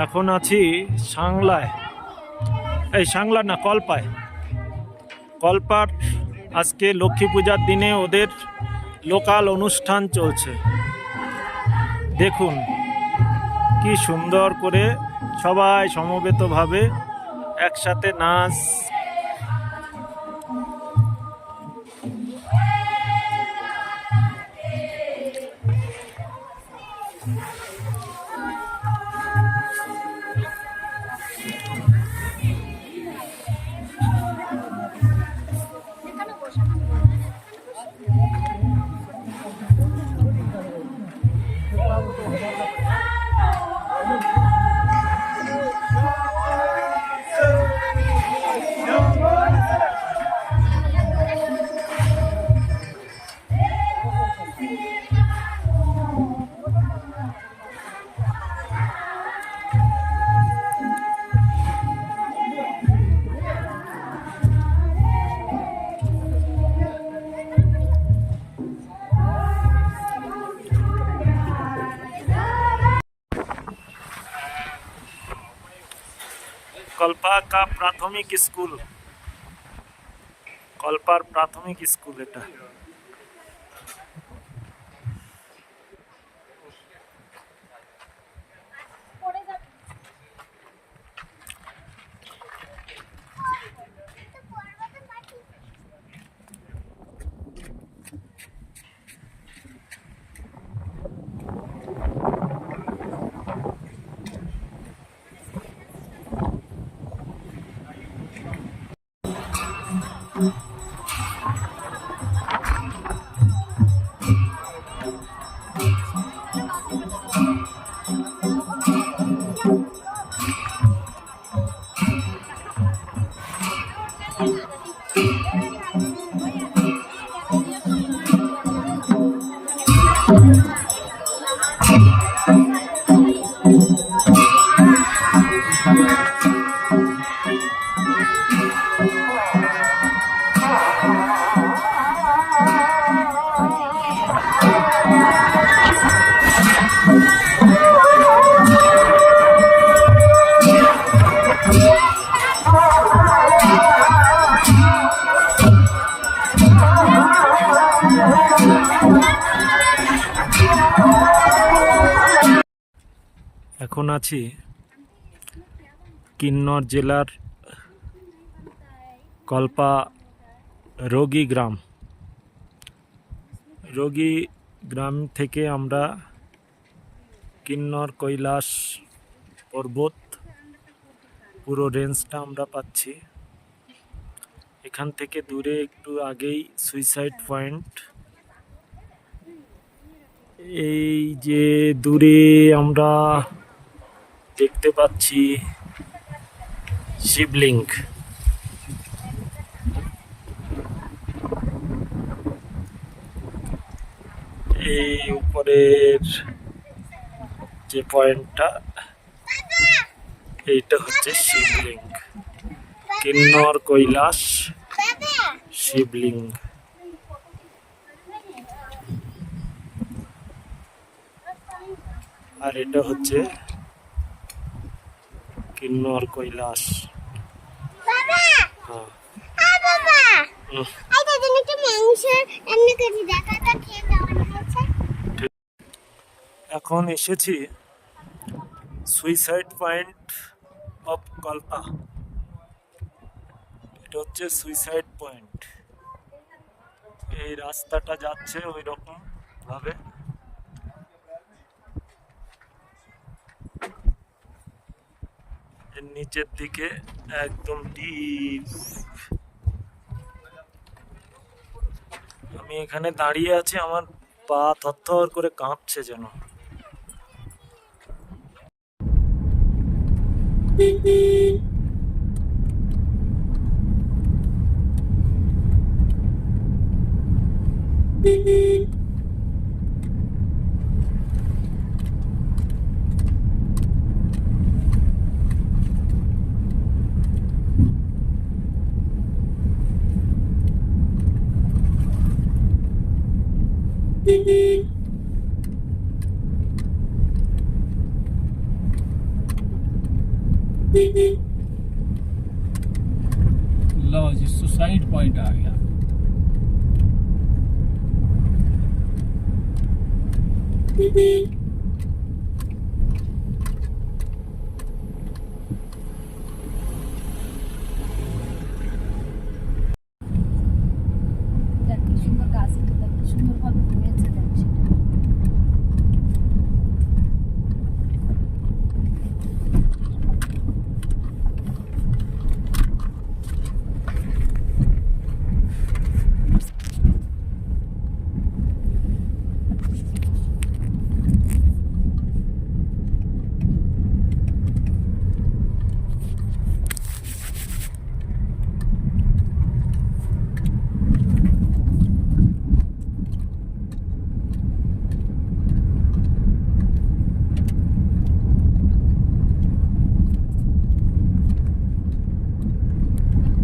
এখন আছি সাংলায়, এই সাংলা না কল্পায়। কল্পার আজকে লক্ষ্মী পূজার দিনে ওদের লোকাল অনুষ্ঠান চলছে। দেখুন কি সুন্দর করে সবাই সমবেতভাবে একসাথে নাচ। कल्पा का प्राथमिक स्कूल, कल्पार प्राथमिक स्कूल এটা। এখন আছি কিন্নর জেলার কল্পা রোগী গ্রাম। রোগী গ্রাম থেকে আমরা কিন্নর কৈলাস পর্বত পুরো রেঞ্জটা আমরা পাচ্ছি। এখান থেকে দূরে একটু আগেই সুইসাইড পয়েন্ট। এই যে দূরে আমরা দেখতে পাচ্ছি শিবলিঙ্গ। এই উপরের যে পয়েন্টটা, এইটা হচ্ছে শিবলিঙ্গ, কিন্নর কৈলাস শিবলিঙ্গ। আর এটা হচ্ছে কিন্নর কৈলাস। এখন এসেছি সুইসাইড পয়েন্ট অফ কল্পা। এটা হচ্ছে সুইসাইড পয়েন্ট। এই রাস্তাটা যাচ্ছে ওই রকম ভাবে। এর নিচের দিকে একদম ডিপ। আমি এখানে দাঁড়িয়ে আছি, আমার পা থরথর করে কাঁপছে যেন। लो जी सुसाइड पॉइंट आ गया। কি সুন্দর গাছ, কি সুন্দর ভাবে হয়েছে যাচ্ছে।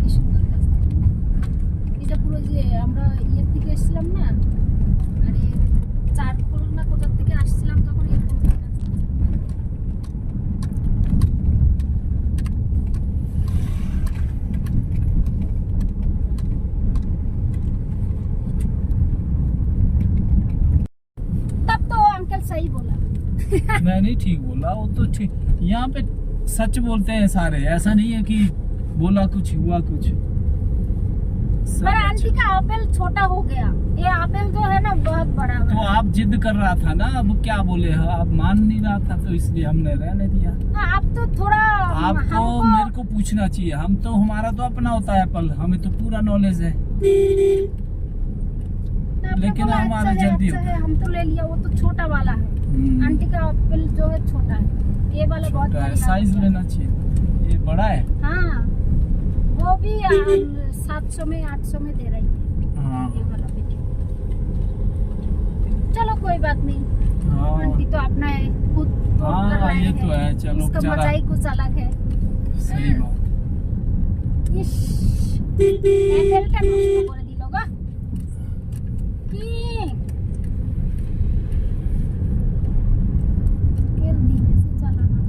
কি সুন্দর গাছ। এটা পুরো যে আমরা ইয়ের থেকে এসেছিলাম না, আরে চারখোল না কোথার থেকে আসছিলাম তখন এরকম একটা গাছ ছিল। तब तो अंकल सही बोला। मैं नहीं ठीक बोला, वो तो ठीक। यहाँ पे सच बोलते हैं सारे, ऐसा नहीं है कि बोला कुछ हुआ कुछ। सब पर अच्छा। आंटी का एप्पल छोटा हो गया, ये एप्पल जो है ना बहुत बड़ा तो है। आप जिद कर रहा था ना, अब क्या बोले, आप मान नहीं रहा था तो इसलिए हमने रहने दिया। हाँ, आप तो थोड़ा आपको मेरे को पूछना चाहिए, हम तो हमारा तो अपना होता है एप्पल, हमें तो पूरा नॉलेज है। लेकिन हमारा जल्दी अच्छा होता है, हम तो ले लिया, वो तो छोटा वाला है। आंटी का एप्पल जो है छोटा है, ये वाला बहुत बढ़िया साइज है। लेना चाहिए, ये बड़ा है। हाँ, वो भी 700 में 800 में दे रही है हाँ ये वाला पेटी। चलो कोई बात नहीं, हाँ आंटी तो अपना है, खुद तो कर हाँ, रहे ये तो हैं। है। चलो उसका चला, मजा ही कुछ अलग है। सही बात। ইস, এয়ারটেলটা নষ্ট করে দিল গো। কি केवल धीरे से चलाना,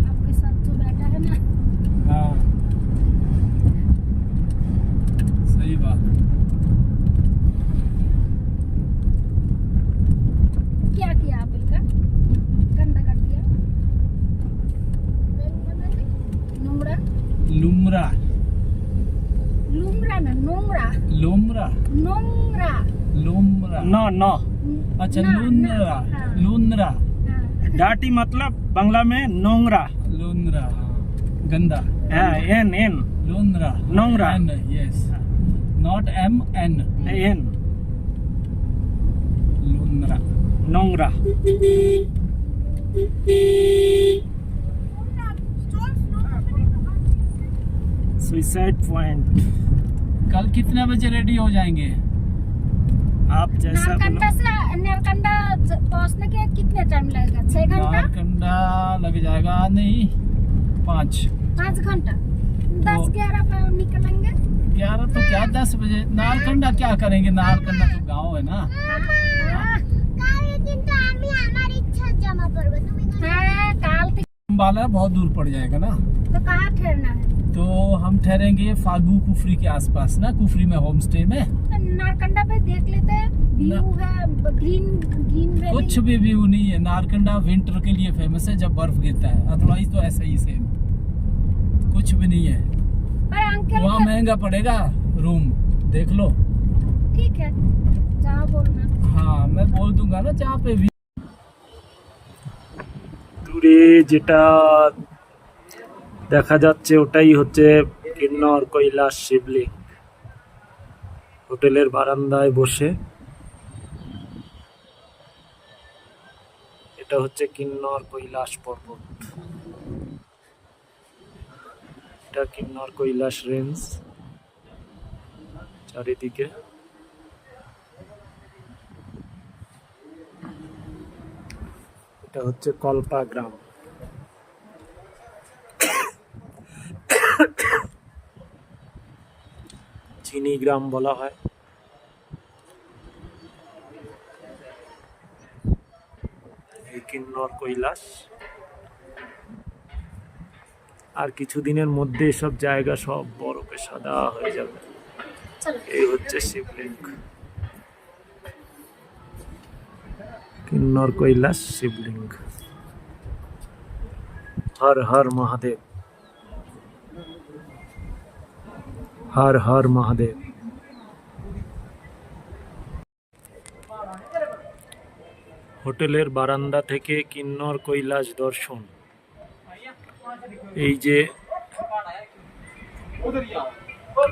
आपके साथ जो बैठा है ना, हाँ सही बात। क्या किया एप्पल का, गंदा कर दिया, नोंगरा लुमरा, लुमरा ना नोंगरा, लुमरा, नोंगरा। लुमरा। नो नो अच्छा ना, लुनरा, हाँ, लुनरा, हाँ। डाटी मतलब बांग्ला में नोंगरा लुनरा, गंदा। है, एन एन लुनरा, नोंगरा। N, yes, not M, N, N लुनरा। नोंगरा। Suicide point. कल कितने बजे रेडी हो जाएंगे? आप जैसा नारकंडा से नारकंडा पहुंचने के कितने टाइम लगेगा, 6 घंटा, नारकंडा लग जाएगा, नहीं 5 5 घंटा, 10-11 पे निकलेंगे। 11 तो क्या 10 बजे। नारकंडा क्या करेंगे, नारकंडा तो गांव है ना। हाँ, काल तक अम्बाला बहुत दूर पड़ जाएगा ना, तो कहाँ ठहरना है? तो हम ठहरेंगे फागू कुफरी के आसपास ना, कुफरी में होम स्टे में। नारकंडा पे देख लेते हैं, व्यू है, ग्रीन ग्रीन वैली। कुछ भी व्यू नहीं है। नारकंडा विंटर के लिए फेमस है, जब बर्फ गिरता है, अदरवाइज तो ऐसा ही सेम, कुछ भी नहीं है। पर अंकल वहाँ महंगा पड़ेगा रूम, देख लो। ठीक है, जहाँ बोलना। हाँ मैं बोल दूंगा ना जहाँ पे দূরে যেটা দেখা যাচ্ছে ওটাই হচ্ছে কিন্নর কৈলাস শিবলিঙ্গ। হোটেলের বারান্দায় বসে এটা হচ্ছে কিন্নর কৈলাস পর্বত, এটা কিন্নর কৈলাস রেঞ্জ। চারিদিকে এটা হচ্ছে কল্পা গ্রাম। চিনি গ্রাম বলা হয়। এই কিন্নর কৈলাস। আর কিছুদিনের মধ্যে এসব জায়গা সব বরফে সাদা হয়ে যাবে। চলো এই হচ্ছে শিবলিঙ্গ, কিন্নর কৈলাস শিবলিঙ্গ। হর হর মহাদেব, হর হর মহাদেব। হোটেলের বারান্দা থেকে কিন্নর কৈলাস দর্শন। এই যে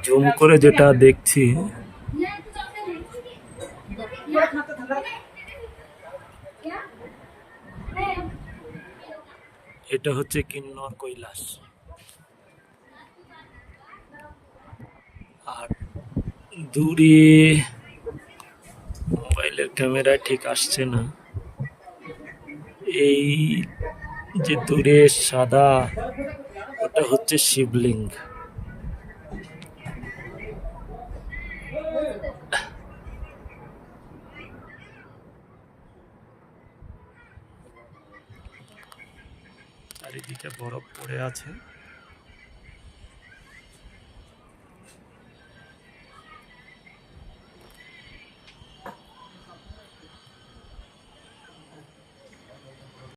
জুম করে যেটা দেখছি, এটা হচ্ছে কিন্নর কৈলাস। আর দূরে মোবাইলের ক্যামেরায় ঠিক আসছে না, এই যে দূরে সাদা, ওটা হচ্ছে শিবলিঙ্গ। চারিদিকে বরফ পড়ে আছে।